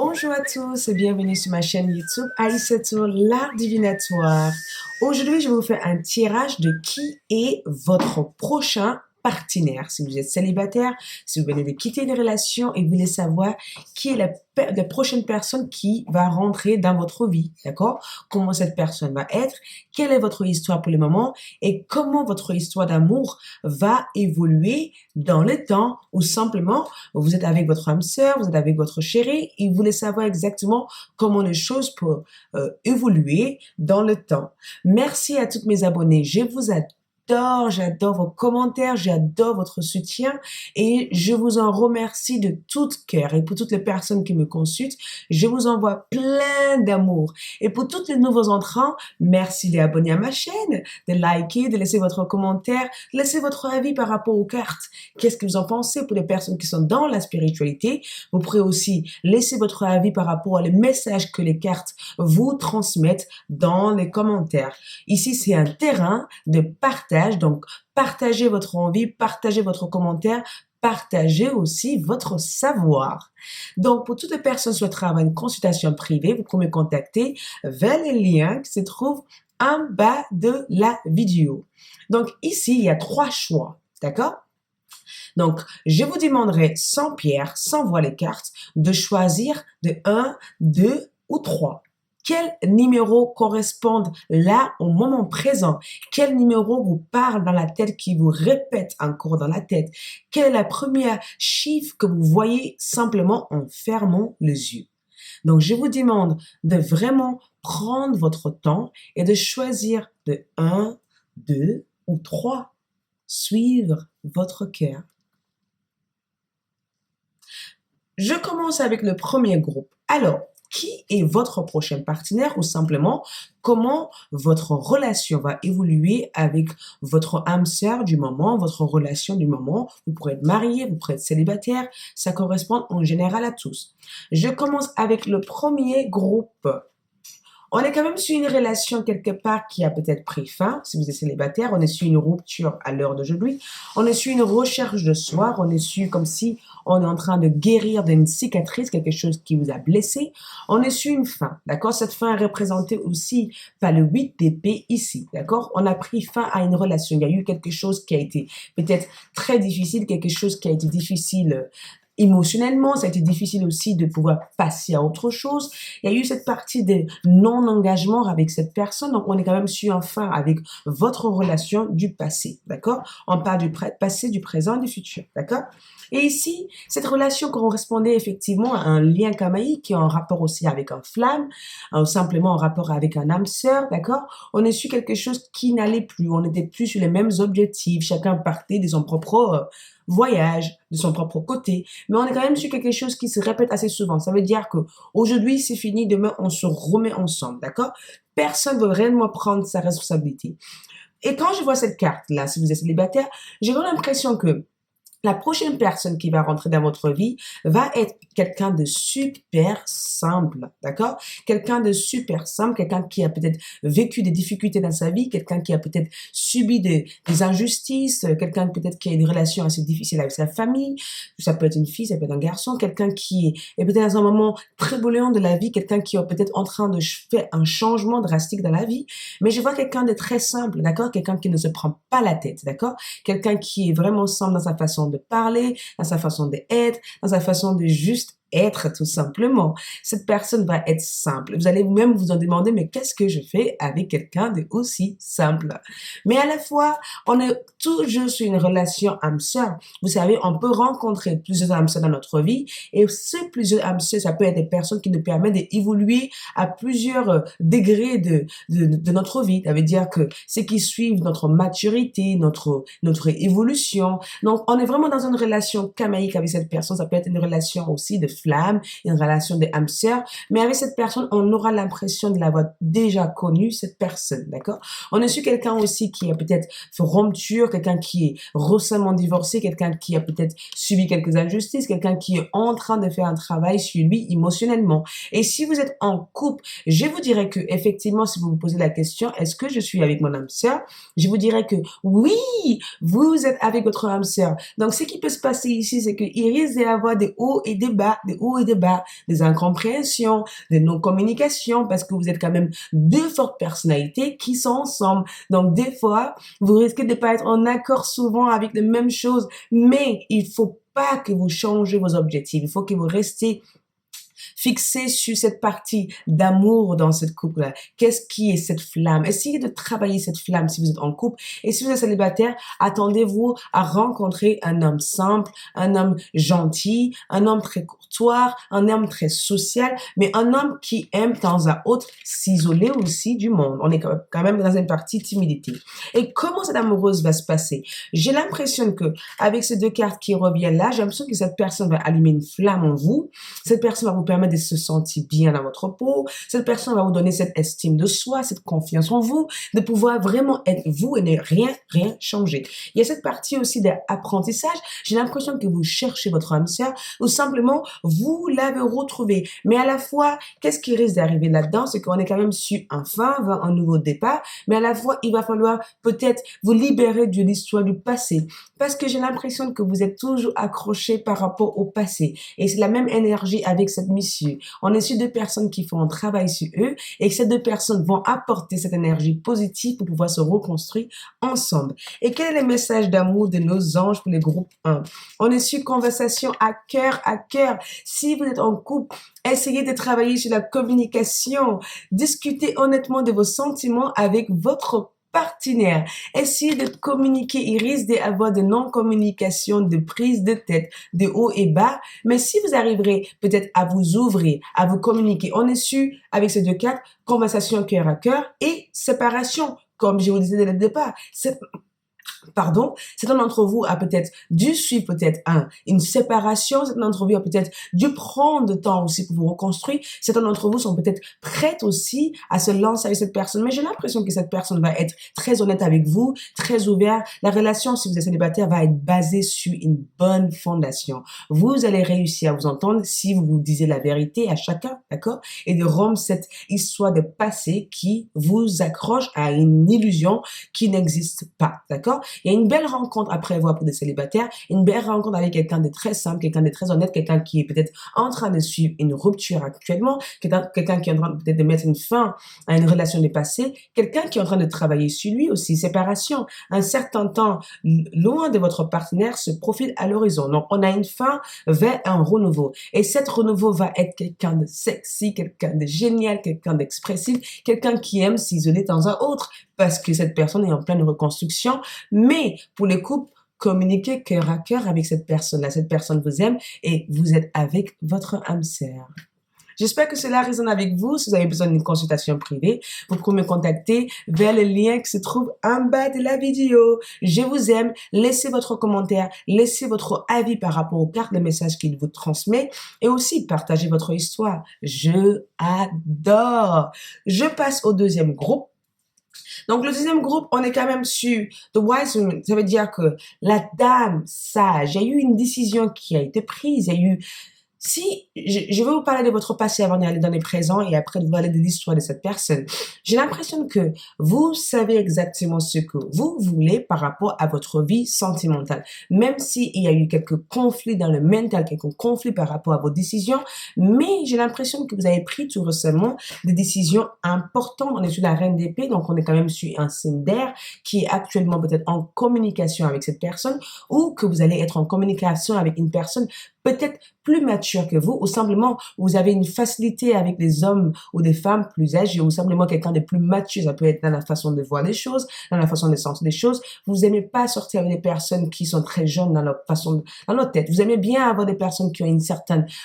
Bonjour à tous et bienvenue sur ma chaîne YouTube Aïssatou, l'art divinatoire. Aujourd'hui, je vais vous faire un tirage de qui est votre prochain partenaire. Si vous êtes célibataire, si vous venez de quitter une relation et vous voulez savoir qui est la prochaine personne qui va rentrer dans votre vie, d'accord? Comment cette personne va être, quelle est votre histoire pour le moment et comment votre histoire d'amour va évoluer dans le temps ou simplement vous êtes avec votre âme sœur, vous êtes avec votre chéri et vous voulez savoir exactement comment les choses peuvent évoluer dans le temps. Merci à toutes mes abonnés. Je vous j'adore vos commentaires, j'adore votre soutien et je vous en remercie de tout cœur. Et pour toutes les personnes qui me consultent, je vous envoie plein d'amour. Et pour tous les nouveaux entrants, merci d'abonner à ma chaîne, de liker, de laisser votre commentaire, de laisser votre avis par rapport aux cartes. Qu'est-ce que vous en pensez pour les personnes qui sont dans la spiritualité? Vous pourrez aussi laisser votre avis par rapport à les messages que les cartes vous transmettent dans les commentaires. Ici, c'est un terrain de partage, donc partagez votre envie, partagez votre commentaire, partagez aussi votre savoir. Donc, pour toutes les personnes souhaitant avoir une consultation privée, vous pouvez me contacter vers les liens qui se trouvent en bas de la vidéo. Donc, ici, il y a 3 choix, d'accord? Donc, je vous demanderai sans pierre, sans voir les cartes, de choisir de 1, 2 ou 3. Quels numéros correspondent là au moment présent? Quel numéro vous parle dans la tête, qui vous répète encore dans la tête? Quel est la première chiffre que vous voyez simplement en fermant les yeux? Donc, je vous demande de vraiment prendre votre temps et de choisir de 1, 2 ou 3. Suivre votre cœur. Je commence avec le premier groupe. Alors, qui est votre prochain partenaire ou simplement comment votre relation va évoluer avec votre âme sœur du moment, votre relation du moment. Vous pourrez être marié, vous pourrez être célibataire. Ça correspond en général à tous. Je commence avec le premier groupe. On est quand même sur une relation quelque part qui a peut-être pris fin. Si vous êtes célibataire, on est sur une rupture à l'heure d'aujourd'hui. On est sur une recherche de soi. On est sur comme si on est en train de guérir d'une cicatrice, quelque chose qui vous a blessé. On est sur une fin, d'accord? Cette fin est représentée aussi par le 8 d'épée ici, d'accord? On a pris fin à une relation. Il y a eu quelque chose qui a été peut-être très difficile, quelque chose qui a été difficile émotionnellement, ça a été difficile aussi de pouvoir passer à autre chose. Il y a eu cette partie de non-engagement avec cette personne, donc on est quand même sur un fin avec votre relation du passé, d'accord? On parle du passé, du présent, du futur, d'accord? Et ici, cette relation correspondait effectivement à un lien kamaïque qui est en rapport aussi avec un flamme, ou simplement en rapport avec un âme sœur, d'accord? On est sur quelque chose qui n'allait plus, on n'était plus sur les mêmes objectifs, chacun partait de son propre voyage, de son propre côté, mais on est quand même sur quelque chose qui se répète assez souvent. Ça veut dire que aujourd'hui c'est fini, demain on se remet ensemble, d'accord? Personne ne veut réellement prendre sa responsabilité. Et quand je vois cette carte-là, si vous êtes célibataire, j'ai vraiment l'impression que la prochaine personne qui va rentrer dans votre vie va être quelqu'un de super simple, d'accord? Quelqu'un de super simple, quelqu'un qui a peut-être vécu des difficultés dans sa vie, quelqu'un qui a peut-être subi des injustices, quelqu'un peut-être qui a une relation assez difficile avec sa famille, ça peut être une fille, ça peut être un garçon, quelqu'un qui est peut-être dans un moment très bouillon de la vie, quelqu'un qui est peut-être en train de faire un changement drastique dans la vie, mais je vois quelqu'un de très simple, d'accord? Quelqu'un qui ne se prend pas la tête, d'accord? Quelqu'un qui est vraiment simple dans sa façon de parler, dans sa façon d'être, dans sa façon de juste être tout simplement. Cette personne va être simple. Vous allez vous-même vous en demander, mais qu'est-ce que je fais avec quelqu'un de aussi simple? Mais à la fois, on est toujours sur une relation âme-sœur. Vous savez, on peut rencontrer plusieurs âmes-sœurs dans notre vie et ces plusieurs âmes-sœurs, ça peut être des personnes qui nous permettent d'évoluer à plusieurs degrés de notre vie. Ça veut dire que c'est qui suivent notre maturité, notre évolution. Donc, on est vraiment dans une relation kamaïque avec cette personne. Ça peut être une relation aussi de flamme, une relation de âme sœur, mais avec cette personne, on aura l'impression de l'avoir déjà connue, cette personne, d'accord? On est sur quelqu'un aussi qui a peut-être fait rupture, quelqu'un qui est récemment divorcé, quelqu'un qui a peut-être subi quelques injustices, quelqu'un qui est en train de faire un travail sur lui émotionnellement. Et si vous êtes en couple, je vous dirais que effectivement, si vous vous posez la question, est-ce que je suis avec mon âme sœur? Je vous dirais que oui, vous êtes avec votre âme sœur. Donc, ce qui peut se passer ici, c'est qu'il risque d'y avoir des hauts et des bas, des hauts et des bas, des incompréhensions, des non-communications, parce que vous êtes quand même deux fortes personnalités qui sont ensemble. Donc, des fois, vous risquez de pas être en accord souvent avec les mêmes choses, mais il faut pas que vous changez vos objectifs. Il faut que vous restez fixé sur cette partie d'amour dans cette couple-là. Qu'est-ce qui est cette flamme? Essayez de travailler cette flamme si vous êtes en couple. Et si vous êtes célibataire, attendez-vous à rencontrer un homme simple, un homme gentil, un homme très courtois, un homme très social, mais un homme qui aime de temps à autre s'isoler aussi du monde. On est quand même dans une partie timidité. Et comment cette amoureuse va se passer? J'ai l'impression que avec ces deux cartes qui reviennent là, j'ai l'impression que cette personne va allumer une flamme en vous. Cette personne va vous permettre de se sentir bien dans votre peau. Cette personne va vous donner cette estime de soi, cette confiance en vous, de pouvoir vraiment être vous et ne rien changer. Il y a cette partie aussi d'apprentissage. J'ai l'impression que vous cherchez votre âme sœur ou simplement vous l'avez retrouvée. Mais à la fois, qu'est-ce qui risque d'arriver là-dedans? C'est qu'on est quand même sur un fin, un nouveau départ, mais à la fois, il va falloir peut-être vous libérer de l'histoire du passé. Parce que j'ai l'impression que vous êtes toujours accroché par rapport au passé. Et c'est la même énergie avec cette mission. On est sur deux personnes qui font un travail sur eux et que ces deux personnes vont apporter cette énergie positive pour pouvoir se reconstruire ensemble. Et quel est le message d'amour de nos anges pour le groupe 1? On est sur conversation à cœur à cœur. Si vous êtes en couple, essayez de travailler sur la communication. Discutez honnêtement de vos sentiments avec votre partenaire. Essayez de communiquer. Il risque d'avoir de non-communication, de prise de tête, de haut et bas. Mais si vous arriverez peut-être à vous ouvrir, à vous communiquer, on est sûr avec ces deux cartes, conversation cœur à cœur et séparation. Comme je vous disais dès le départ, certains d'entre vous a peut-être dû suivre peut-être une séparation, certains d'entre vous a peut-être dû prendre de temps aussi pour vous reconstruire, certains d'entre vous sont peut-être prêtes aussi à se lancer avec cette personne, mais j'ai l'impression que cette personne va être très honnête avec vous, très ouverte. La relation, si vous êtes célibataire, va être basée sur une bonne fondation. Vous allez réussir à vous entendre si vous vous disiez la vérité à chacun, d'accord? Et de rompre cette histoire de passé qui vous accroche à une illusion qui n'existe pas, d'accord? Il y a une belle rencontre à prévoir pour des célibataires, une belle rencontre avec quelqu'un de très simple, quelqu'un de très honnête, quelqu'un qui est peut-être en train de suivre une rupture actuellement, quelqu'un qui est en train peut-être de mettre une fin à une relation dépassée, quelqu'un qui est en train de travailler sur lui aussi, séparation. Un certain temps loin de votre partenaire se profile à l'horizon. Donc, on a une fin vers un renouveau. Et cet renouveau va être quelqu'un de sexy, quelqu'un de génial, quelqu'un d'expressif, quelqu'un qui aime s'isoler de temps à autre parce que cette personne est en pleine reconstruction. Mais pour les couples, communiquez cœur à cœur avec cette personne-là. Cette personne vous aime et vous êtes avec votre âme sœur. J'espère que cela résonne avec vous. Si vous avez besoin d'une consultation privée, vous pouvez me contacter vers le lien qui se trouve en bas de la vidéo. Je vous aime. Laissez votre commentaire, laissez votre avis par rapport aux cartes de messages qu'il vous transmet et aussi partagez votre histoire. Je adore. Je passe au deuxième groupe. Donc, le deuxième groupe, on est quand même sur The Wise Woman. Ça veut dire que la dame sage, il y a eu une décision qui a été prise, il y a eu... Si, je vais vous parler de votre passé avant d'aller dans les présents et après de vous parler de l'histoire de cette personne. J'ai l'impression que vous savez exactement ce que vous voulez par rapport à votre vie sentimentale. Même s'il y a eu quelques conflits dans le mental, quelques conflits par rapport à vos décisions, mais j'ai l'impression que vous avez pris tout récemment des décisions importantes. On est sur la reine d'épée, donc on est quand même sur un signe d'air qui est actuellement peut-être en communication avec cette personne ou que vous allez être en communication avec une personne peut-être plus mature que vous, ou simplement vous avez une facilité avec des hommes ou des femmes plus âgés, ou simplement quelqu'un de plus mature. Ça peut être dans la façon de voir les choses, dans la façon de sentir les choses. Vous aimez pas sortir avec des personnes qui sont très jeunes dans leur façon, dans leur tête. Vous aimez bien avoir des personnes qui ont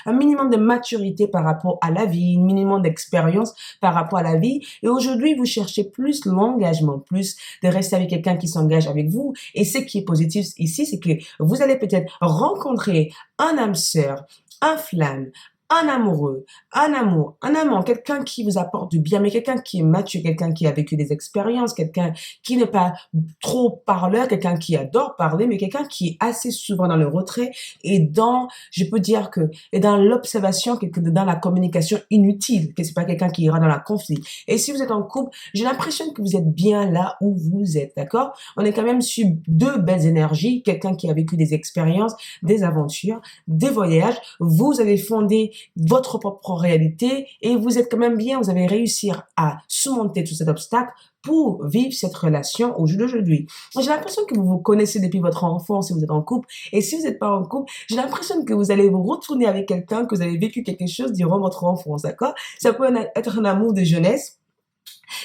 un minimum de maturité par rapport à la vie, un minimum d'expérience par rapport à la vie. Et aujourd'hui, vous cherchez plus l'engagement, plus de rester avec quelqu'un qui s'engage avec vous. Et ce qui est positif ici, c'est que vous allez peut-être rencontrer un âme sœur, un flamme, un amoureux, un amour, un amant, quelqu'un qui vous apporte du bien, mais quelqu'un qui est mature, quelqu'un qui a vécu des expériences, quelqu'un qui n'est pas trop parleur, quelqu'un qui adore parler, mais quelqu'un qui est assez souvent dans le retrait et dans, je peux dire que, et dans l'observation, que dans la communication inutile, que c'est pas quelqu'un qui ira dans la conflit. Et si vous êtes en couple, j'ai l'impression que vous êtes bien là où vous êtes, d'accord? On est quand même sur deux belles énergies, quelqu'un qui a vécu des expériences, des aventures, des voyages. Vous avez fondé votre propre réalité et vous êtes quand même bien, vous avez réussi à surmonter tout cet obstacle pour vivre cette relation au jour d'aujourd'hui. J'ai l'impression que vous vous connaissez depuis votre enfance si vous êtes en couple. Et si vous n'êtes pas en couple, j'ai l'impression que vous allez vous retourner avec quelqu'un, que vous avez vécu quelque chose durant votre enfance, d'accord? Ça peut être un amour de jeunesse.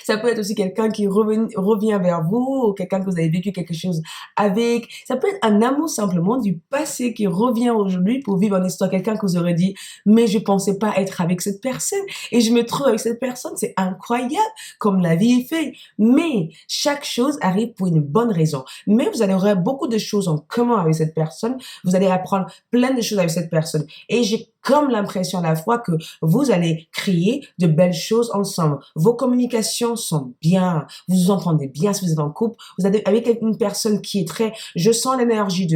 Ça peut être aussi quelqu'un qui revient vers vous, ou quelqu'un que vous avez vécu quelque chose avec. Ça peut être un amour simplement du passé qui revient aujourd'hui pour vivre une histoire. Quelqu'un que vous aurez dit, mais je pensais pas être avec cette personne et je me trouve avec cette personne. C'est incroyable comme la vie est faite. Mais chaque chose arrive pour une bonne raison. Mais vous allez avoir beaucoup de choses en commun avec cette personne. Vous allez apprendre plein de choses avec cette personne. Et j'ai comme l'impression à la fois que vous allez créer de belles choses ensemble. Vos communications sont bien, vous vous entendez bien si vous êtes en couple. Vous êtes avec une personne qui est très, je sens l'énergie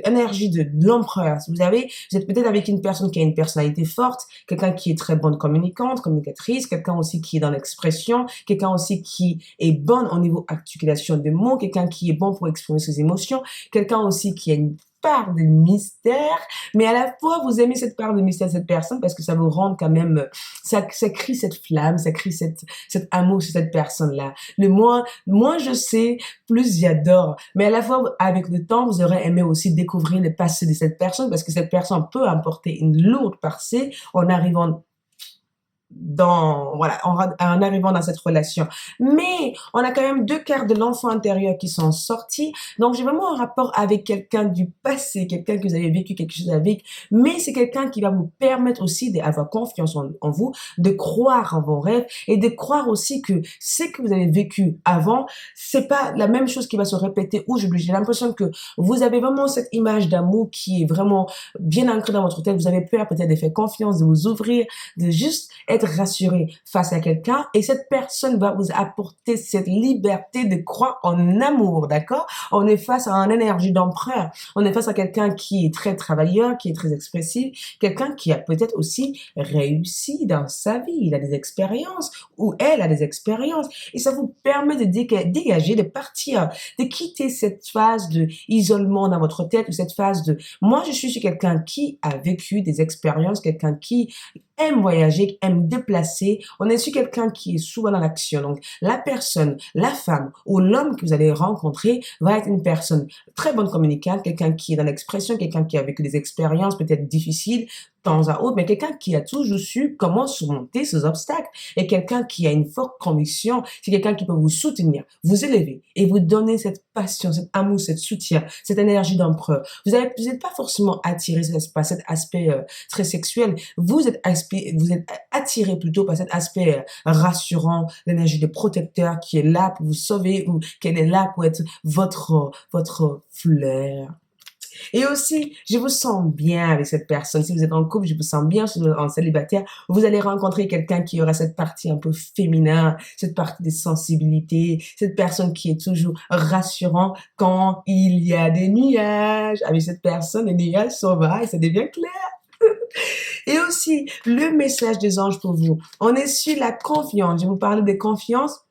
énergie de l'empereur. Vous êtes peut-être avec une personne qui a une personnalité forte, quelqu'un qui est très bonne communicante, communicatrice, quelqu'un aussi qui est dans l'expression, quelqu'un aussi qui est bonne au niveau articulation de mots, quelqu'un qui est bon pour exprimer ses émotions, quelqu'un aussi qui a une part de mystère, mais à la fois vous aimez cette part de mystère de cette personne parce que ça vous rend quand même, ça crée cette flamme, ça crée cet amour sur cette personne-là. Le moins je sais, plus j'adore. Mais à la fois, avec le temps, vous aurez aimé aussi découvrir le passé de cette personne parce que cette personne peut apporter une lourde passé en arrivant en arrivant dans cette relation. Mais on a quand même deux quarts de l'enfant intérieur qui sont sortis. Donc, j'ai vraiment un rapport avec quelqu'un du passé, quelqu'un que vous avez vécu quelque chose avec, mais c'est quelqu'un qui va vous permettre aussi d'avoir confiance en vous, de croire en vos rêves et de croire aussi que ce que vous avez vécu avant, c'est pas la même chose qui va se répéter aujourd'hui. J'ai l'impression que vous avez vraiment cette image d'amour qui est vraiment bien ancrée dans votre tête. Vous avez peur peut-être de faire confiance, de vous ouvrir, de juste être rassuré face à quelqu'un et cette personne va vous apporter cette liberté de croire en amour, d'accord? On est face à une énergie d'empereur. On est face à quelqu'un qui est très travailleur, qui est très expressif, quelqu'un qui a peut-être aussi réussi dans sa vie. Il a des expériences ou elle a des expériences et ça vous permet de dégager, de partir, de quitter cette phase de isolement dans votre tête ou cette phase de moi je suis quelqu'un qui a vécu des expériences, quelqu'un qui aime voyager, aime déplacer. On est sur quelqu'un qui est souvent dans l'action. Donc, la personne, la femme ou l'homme que vous allez rencontrer va être une personne très bonne communicante, quelqu'un qui est dans l'expression, quelqu'un qui a vécu des expériences peut-être difficiles, de temps à autre, mais quelqu'un qui a toujours su comment surmonter ces obstacles et quelqu'un qui a une forte conviction, c'est quelqu'un qui peut vous soutenir, vous élever et vous donner cette passion, cet amour, cet soutien, cette énergie d'empereur. Vous n'êtes pas forcément attiré par cet aspect très sexuel. Vous êtes attiré plutôt par cet aspect rassurant, l'énergie de protecteur qui est là pour vous sauver ou qu'elle est là pour être votre fleur. Et aussi, je vous sens bien avec cette personne. Si vous êtes en couple, je vous sens bien. Si vous êtes en célibataire, vous allez rencontrer quelqu'un qui aura cette partie un peu féminin, cette partie de sensibilité, cette personne qui est toujours rassurant quand il y a des nuages. Avec cette personne, les nuages s'en vont et ça devient clair. Et aussi, le message des anges pour vous. On est sur la confiance. Je vous parlais de confiance.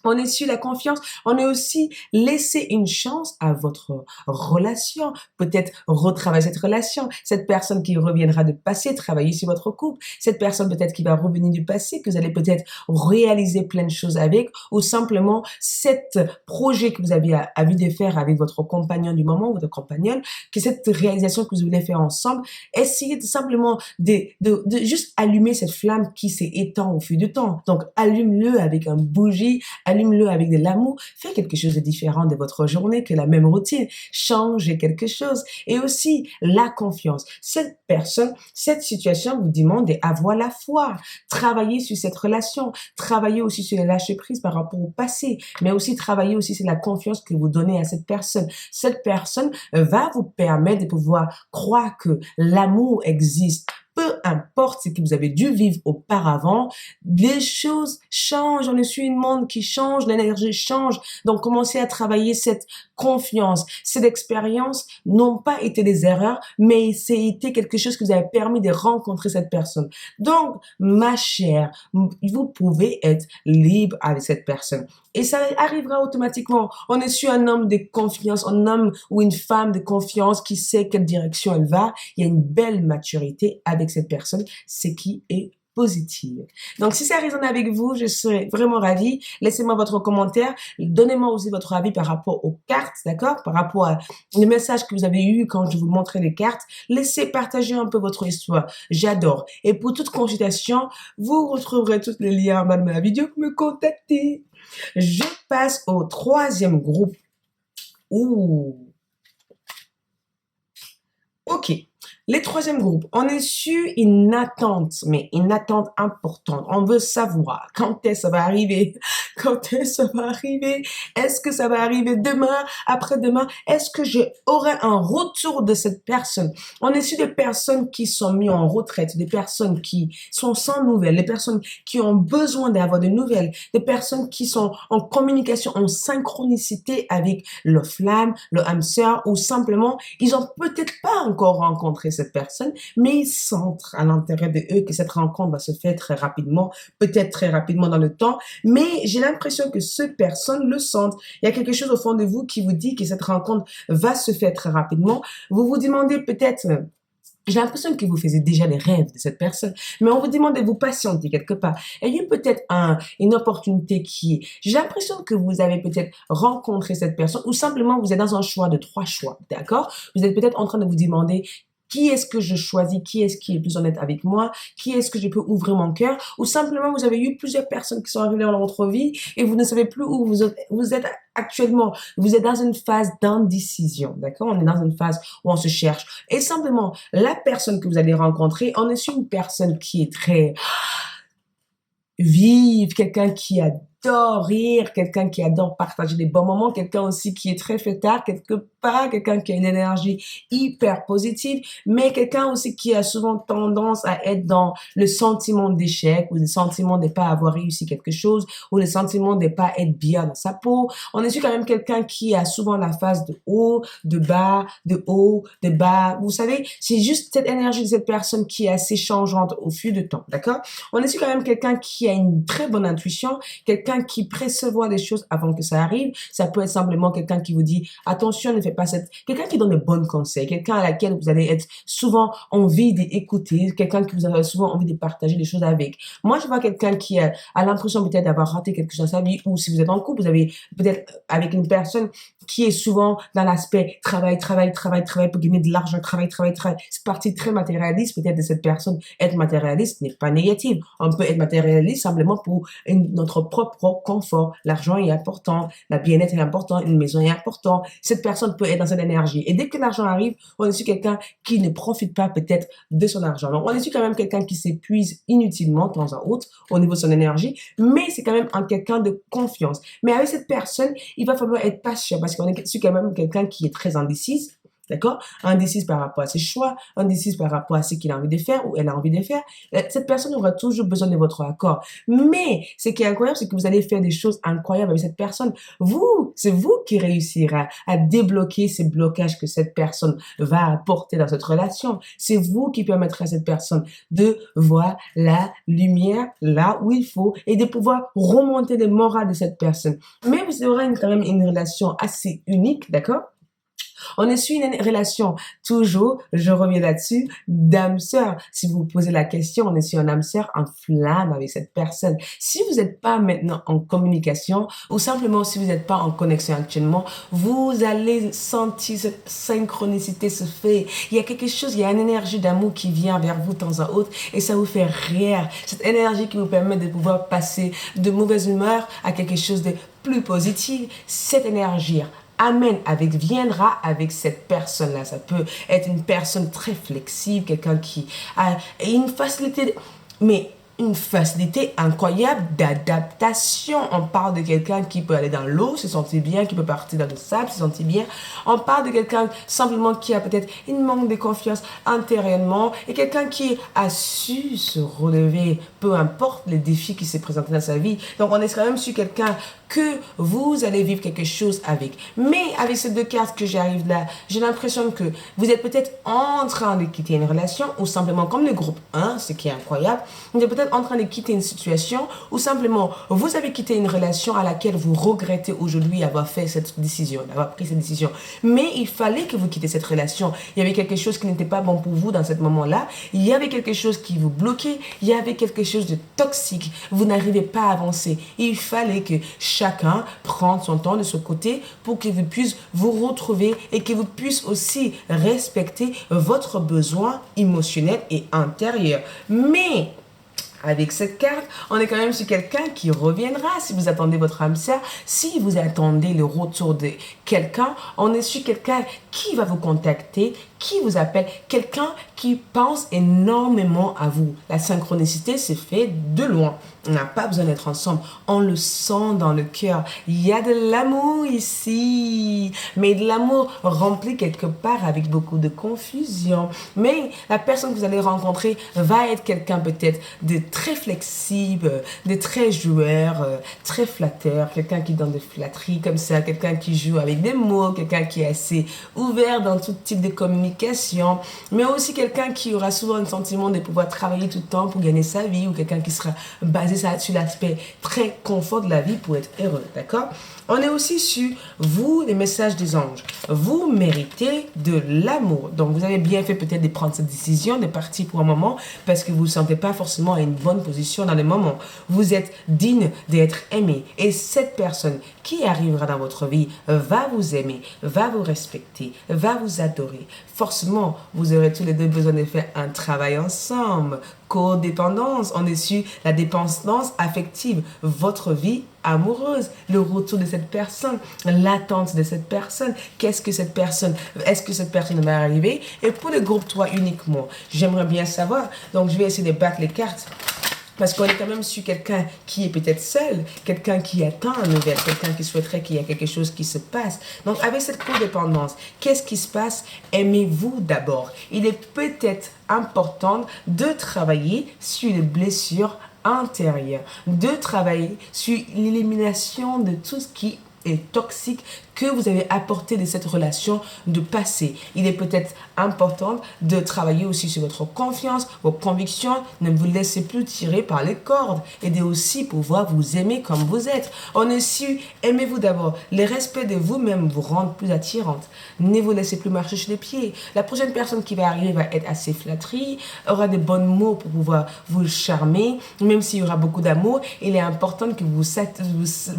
On est sur la confiance, on est aussi laisser une chance à votre relation, peut-être retravailler cette relation, cette personne qui reviendra du passé, travailler sur votre couple, cette personne peut-être qui va revenir du passé, que vous allez peut-être réaliser plein de choses avec, ou simplement cet projet que vous aviez envie de faire avec votre compagnon du moment, votre compagnonne, que cette réalisation que vous voulez faire ensemble, essayez simplement de juste allumer cette flamme qui s'est éteinte au fil du temps. Donc, allume-le avec un bougie, allume-le avec de l'amour, faites quelque chose de différent de votre journée que la même routine, changez quelque chose. Et aussi, la confiance. Cette personne, cette situation vous demande d'avoir la foi, travailler sur cette relation, travailler aussi sur le lâcher-prise par rapport au passé, mais aussi travailler aussi sur la confiance que vous donnez à cette personne. Cette personne va vous permettre de pouvoir croire que l'amour existe peu importe ce que vous avez dû vivre auparavant, les choses changent. On est sur une monde qui change, l'énergie change. Donc, commencez à travailler cette confiance. Cette expérience n'ont pas été des erreurs, mais c'est été quelque chose qui vous a permis de rencontrer cette personne. Donc, ma chère, vous pouvez être libre avec cette personne. Et ça arrivera automatiquement. On est sur un homme de confiance, un homme ou une femme de confiance qui sait quelle direction elle va. Il y a une belle maturité avec cette personne, ce qui est positive. Donc, si ça résonne avec vous, je serais vraiment ravie. Laissez-moi votre commentaire. Donnez-moi aussi votre avis par rapport aux cartes, d'accord? Par rapport à les messages que vous avez eus quand je vous montrais les cartes. Laissez partager un peu votre histoire. J'adore. Et pour toute consultation, vous retrouverez tous les liens en bas de ma vidéo pour me contacter. Je passe au troisième groupe. Ouh. Ok. Les troisième groupe, on est sur une attente, mais une attente importante. On veut savoir quand est-ce que ça va arriver, quand est-ce que ça va arriver, est-ce que ça va arriver demain, après-demain, est-ce que j'aurai un retour de cette personne. On est sur des personnes qui sont mises en retraite, des personnes qui sont sans nouvelles, des personnes qui ont besoin d'avoir de nouvelles, des personnes qui sont en communication, en synchronicité avec le flamme, le hamster, ou simplement, ils ont peut-être pas encore rencontré cette personne, mais ils sentent à l'intérieur de eux que cette rencontre va se faire très rapidement, peut-être très rapidement dans le temps, mais j'ai l'impression que ces personnes le sentent. Il y a quelque chose au fond de vous qui vous dit que cette rencontre va se faire très rapidement. Vous vous demandez peut-être... J'ai l'impression que vous faisiez déjà les rêves de cette personne, mais on vous demande de vous patienter quelque part. Il y a peut-être une opportunité j'ai l'impression que vous avez peut-être rencontré cette personne ou simplement vous êtes dans un choix de 3 choix, d'accord? Vous êtes peut-être en train de vous demander qui est-ce que je choisis, qui est-ce qui est plus honnête avec moi, qui est-ce que je peux ouvrir mon cœur, ou simplement vous avez eu plusieurs personnes qui sont arrivées dans votre vie et vous ne savez plus où vous êtes actuellement. Vous êtes dans une phase d'indécision, d'accord? On est dans une phase où on se cherche. Et simplement, la personne que vous allez rencontrer, on est sur une personne qui est très vive, quelqu'un qui adore rire, quelqu'un qui adore partager des bons moments, quelqu'un aussi qui est très fêtard, quelque part, quelqu'un qui a une énergie hyper positive, mais quelqu'un aussi qui a souvent tendance à être dans le sentiment d'échec ou le sentiment de ne pas avoir réussi quelque chose ou le sentiment de ne pas être bien dans sa peau. On est sur quand même quelqu'un qui a souvent la phase de haut, de bas, de haut, de bas. Vous savez, c'est juste cette énergie de cette personne qui est assez changeante au fil du temps, d'accord? On est sur quand même quelqu'un qui a une très bonne intuition, quelqu'un qui prévoit des choses avant que ça arrive. Ça peut être simplement quelqu'un qui vous dit attention, ne fais pas quelqu'un qui donne de bons conseils, quelqu'un à laquelle vous allez être souvent envie d'écouter, quelqu'un qui vous avez souvent envie de partager des choses avec. Moi, je vois quelqu'un qui a l'impression peut-être d'avoir raté quelque chose dans sa vie, ou si vous êtes en couple, vous avez peut-être avec une personne qui est souvent dans l'aspect travail pour gagner de l'argent, travail. C'est partie très matérialiste peut-être de cette personne. Être matérialiste n'est pas négatif. On peut être matérialiste simplement pour notre propre confort. L'argent est important, la bien-être est important, une maison est important. Cette personne peut être dans cette énergie. Et dès que l'argent arrive, on est sur quelqu'un qui ne profite pas peut-être de son argent. Donc, on est sur quand même quelqu'un qui s'épuise inutilement de temps en autre au niveau de son énergie, mais c'est quand même un quelqu'un de confiance. Mais avec cette personne, il va falloir être patient parce qu'on est sur quand même quelqu'un qui est très indécise. D'accord? Indécise par rapport à ses choix, indécise par rapport à ce qu'il a envie de faire ou elle a envie de faire. Cette personne aura toujours besoin de votre accord. Mais ce qui est incroyable, c'est que vous allez faire des choses incroyables avec cette personne. C'est vous qui réussirez à débloquer ces blocages que cette personne va apporter dans cette relation. C'est vous qui permettrez à cette personne de voir la lumière là où il faut et de pouvoir remonter le moral de cette personne. Mais vous aurez quand même une relation assez unique, d'accord? On est sur une relation, toujours, je reviens là-dessus, d'âme-sœur. Si vous vous posez la question, on est sur un âme-sœur en flamme avec cette personne. Si vous n'êtes pas maintenant en communication, ou simplement si vous n'êtes pas en connexion actuellement, vous allez sentir cette synchronicité se faire. Il y a quelque chose, il y a une énergie d'amour qui vient vers vous de temps en autre et ça vous fait rire. Cette énergie qui vous permet de pouvoir passer de mauvaise humeur à quelque chose de plus positif. Cette énergie viendra avec cette personne-là. Ça peut être une personne très flexible, quelqu'un qui a une facilité, mais une facilité incroyable d'adaptation. On parle de quelqu'un qui peut aller dans l'eau, se sentir bien, qui peut partir dans le sable, se sentir bien. On parle de quelqu'un simplement qui a peut-être une manque de confiance intérieurement et quelqu'un qui a su se relever, peu importe les défis qui se présentent dans sa vie. Donc, on est quand même sur quelqu'un que vous allez vivre quelque chose avec. Mais avec ces deux cartes que j'arrive là, j'ai l'impression que vous êtes peut-être en train de quitter une relation ou simplement comme le groupe 1, ce qui est incroyable, vous êtes peut-être en train de quitter une situation ou simplement vous avez quitté une relation à laquelle vous regrettez aujourd'hui avoir fait cette décision, d'avoir pris cette décision. Mais il fallait que vous quittez cette relation. Il y avait quelque chose qui n'était pas bon pour vous dans ce moment-là. Il y avait quelque chose qui vous bloquait. Il y avait quelque chose de toxique. Vous n'arrivez pas à avancer. Il fallait que chacun prenne son temps de ce côté pour que vous puissiez vous retrouver et que vous puissiez aussi respecter votre besoin émotionnel et intérieur. Mais avec cette carte, on est quand même sur quelqu'un qui reviendra. Si vous attendez votre âme sœur, si vous attendez le retour de quelqu'un, on est sur quelqu'un qui va vous contacter, qui vous appelle, quelqu'un qui pense énormément à vous. La synchronicité se fait de loin. On n'a pas besoin d'être ensemble. On le sent dans le cœur. Il y a de l'amour ici. Mais de l'amour rempli quelque part avec beaucoup de confusion. Mais la personne que vous allez rencontrer va être quelqu'un peut-être de très flexible, de très joueur, très flatteur. Quelqu'un qui donne des flatteries comme ça. Quelqu'un qui joue avec des mots. Quelqu'un qui est assez ouvert dans tout type de communication. Mais aussi quelqu'un qui aura souvent un sentiment de pouvoir travailler tout le temps pour gagner sa vie. Ou quelqu'un qui sera basé sur l'aspect très confort de la vie pour être heureux, d'accord? On est aussi sur vous, les messages des anges. Vous méritez de l'amour. Donc, vous avez bien fait peut-être de prendre cette décision, de partir pour un moment, parce que vous ne vous sentez pas forcément à une bonne position dans le moment. Vous êtes digne d'être aimé. Et cette personne qui arrivera dans votre vie va vous aimer, va vous respecter, va vous adorer. Forcément, vous aurez tous les deux besoin de faire un travail ensemble. Codépendance, on est sur la dépendance affective, votre vie amoureuse, le retour de cette personne, l'attente de cette personne, est-ce que cette personne va arriver? Et pour le groupe 3 uniquement, j'aimerais bien savoir, donc je vais essayer de battre les cartes. Parce qu'on est quand même sur quelqu'un qui est peut-être seul, quelqu'un qui attend une nouvelle, quelqu'un qui souhaiterait qu'il y ait quelque chose qui se passe. Donc, avec cette codépendance, qu'est-ce qui se passe? Aimez-vous d'abord. Il est peut-être important de travailler sur les blessures intérieures, de travailler sur l'élimination de tout ce qui est toxique que vous avez apporté de cette relation de passé. Il est peut-être important de travailler aussi sur votre confiance, vos convictions. Ne vous laissez plus tirer par les cordes et de aussi pouvoir vous aimer comme vous êtes. On est su, aimez-vous d'abord. Le respect de vous-même vous rend plus attirante. Ne vous laissez plus marcher sur les pieds. La prochaine personne qui va arriver va être assez flatterie, aura des bons mots pour pouvoir vous charmer. Même s'il y aura beaucoup d'amour, il est important que vous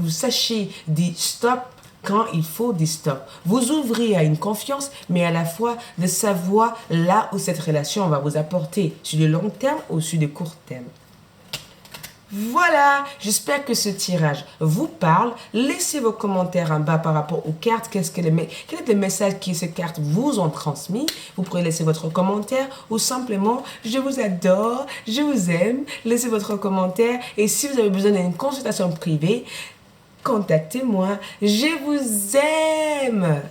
sachiez dire stop quand il faut dire stop. Vous ouvrez à une confiance, mais à la fois de savoir là où cette relation va vous apporter, sur le long terme ou sur le court terme. Voilà, j'espère que ce tirage vous parle. Laissez vos commentaires en bas par rapport aux cartes. Quel est le message que ces cartes vous ont transmis? Vous pouvez laisser votre commentaire ou simplement « Je vous adore, je vous aime ». Laissez votre commentaire et si vous avez besoin d'une consultation privée, contactez-moi. Je vous aime.